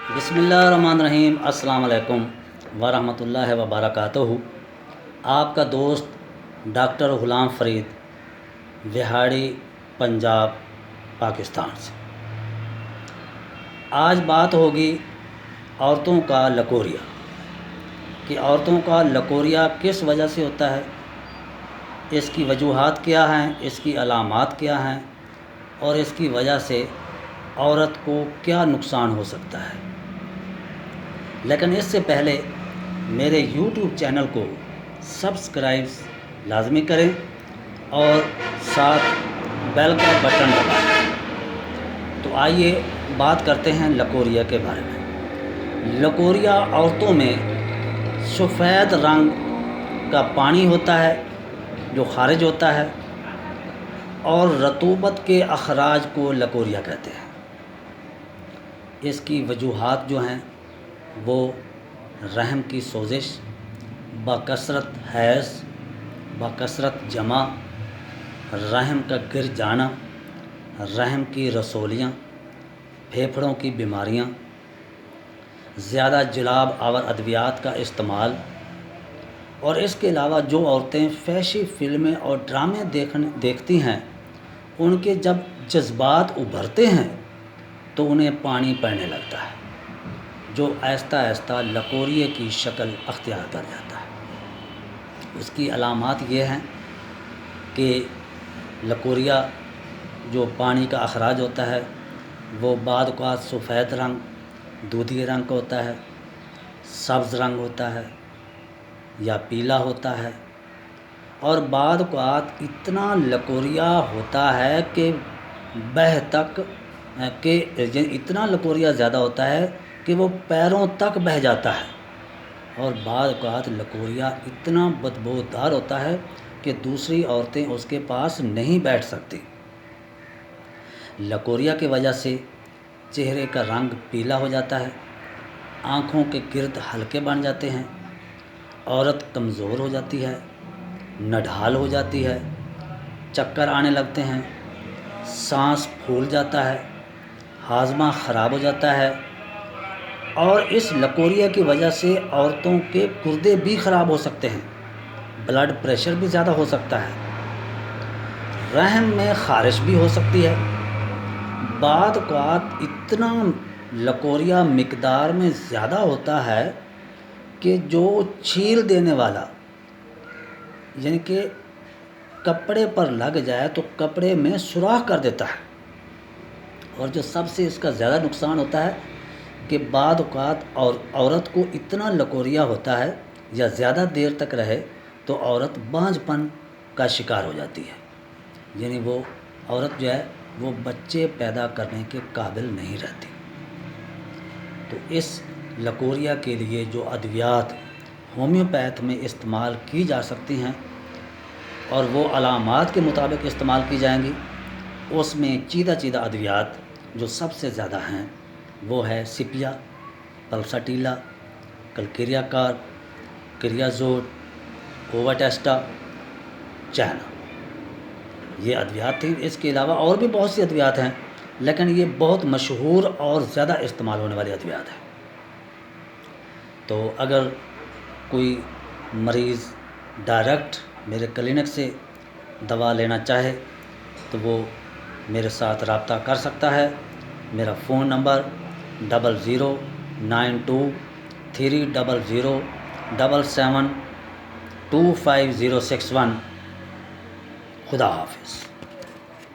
بسم اللہ الرحمن الرحیم۔ السلام علیکم ورحمۃ اللہ وبرکاتہ۔ آپ کا دوست ڈاکٹر غلام فرید، وہاڑی، پنجاب، پاکستان سے۔ آج بات ہوگی عورتوں کا لکوریا، کہ عورتوں کا لکوریا کس وجہ سے ہوتا ہے، اس کی وجوہات کیا ہیں، اس کی علامات کیا ہیں، اور اس کی وجہ سے عورت کو کیا نقصان ہو سکتا ہے۔ لیکن اس سے پہلے میرے یوٹیوب چینل کو سبسکرائب لازمی کریں اور ساتھ بیل کا بٹن دبائیں۔ تو آئیے بات کرتے ہیں لکوریا کے بارے میں۔ لکوریا عورتوں میں سفید رنگ کا پانی ہوتا ہے جو خارج ہوتا ہے، اور رطوبت کے اخراج کو لکوریا کہتے ہیں۔ اس کی وجوہات جو ہیں وہ رحم کی سوزش، بکثرت حیض، بکثرت جمع، رحم کا گر جانا، رحم کی رسولیاں، پھیپھڑوں کی بیماریاں، زیادہ جلاب آور ادویات کا استعمال، اور اس کے علاوہ جو عورتیں فحشی فلمیں اور ڈرامے دیکھتی ہیں، ان کے جب جذبات ابھرتے ہیں تو انہیں پانی پڑنے لگتا ہے، جو آہستہ آہستہ لکوریے کی شکل اختیار کر جاتا ہے۔ اس کی علامات یہ ہیں کہ لکوریا جو پانی کا اخراج ہوتا ہے وہ بعض اوقات سفید رنگ، دودھی رنگ کا ہوتا ہے، سبز رنگ ہوتا ہے یا پیلا ہوتا ہے، اور بعض اوقات اتنا لکوریا ہوتا ہے کہ اتنا لکوریا زیادہ ہوتا ہے کہ وہ پیروں تک بہہ جاتا ہے، اور بعض اوقات لکوریا اتنا بدبودار ہوتا ہے کہ دوسری عورتیں اس کے پاس نہیں بیٹھ سکتی۔ لکوریا کی وجہ سے چہرے کا رنگ پیلا ہو جاتا ہے، آنکھوں کے گرد حلقے بن جاتے ہیں، عورت کمزور ہو جاتی ہے، نڈھال ہو جاتی ہے، چکر آنے لگتے ہیں، سانس پھول جاتا ہے، ہاضمہ خراب ہو جاتا ہے، اور اس لکوریا کی وجہ سے عورتوں کے گردے بھی خراب ہو سکتے ہیں، بلڈ پریشر بھی زیادہ ہو سکتا ہے، رحم میں خارش بھی ہو سکتی ہے۔ بعض اوقات اتنا لکوریا مقدار میں زیادہ ہوتا ہے کہ جو چھیل دینے والا، یعنی کہ کپڑے پر لگ جائے تو کپڑے میں سوراخ کر دیتا ہے، اور جو سب سے اس کا زیادہ نقصان ہوتا ہے کہ بعض اوقات عورت کو اتنا لکوریا ہوتا ہے یا زیادہ دیر تک رہے تو عورت بانجھ پن کا شکار ہو جاتی ہے، یعنی وہ عورت جو ہے وہ بچے پیدا کرنے کے قابل نہیں رہتی۔ تو اس لکوریا کے لیے جو ادویات ہومیوپیتھ میں استعمال کی جا سکتی ہیں اور وہ علامات کے مطابق استعمال کی جائیں گی، اس میں چیدہ ادویات جو سب سے زیادہ ہیں وہ ہے سپیا، پلساٹیلا، کلکیریا کارب، کریازوڈ، اوواٹیسٹا، چائنا، یہ ادویات تھیں۔ اس کے علاوہ اور بھی بہت سی ادویات ہیں، لیکن یہ بہت مشہور اور زیادہ استعمال ہونے والی ادویات ہیں۔ تو اگر کوئی مریض ڈائریکٹ میرے کلینک سے دوا لینا چاہے تو وہ میرے ساتھ رابطہ کر سکتا ہے۔ میرا فون نمبر 00923007725061۔ خدا حافظ۔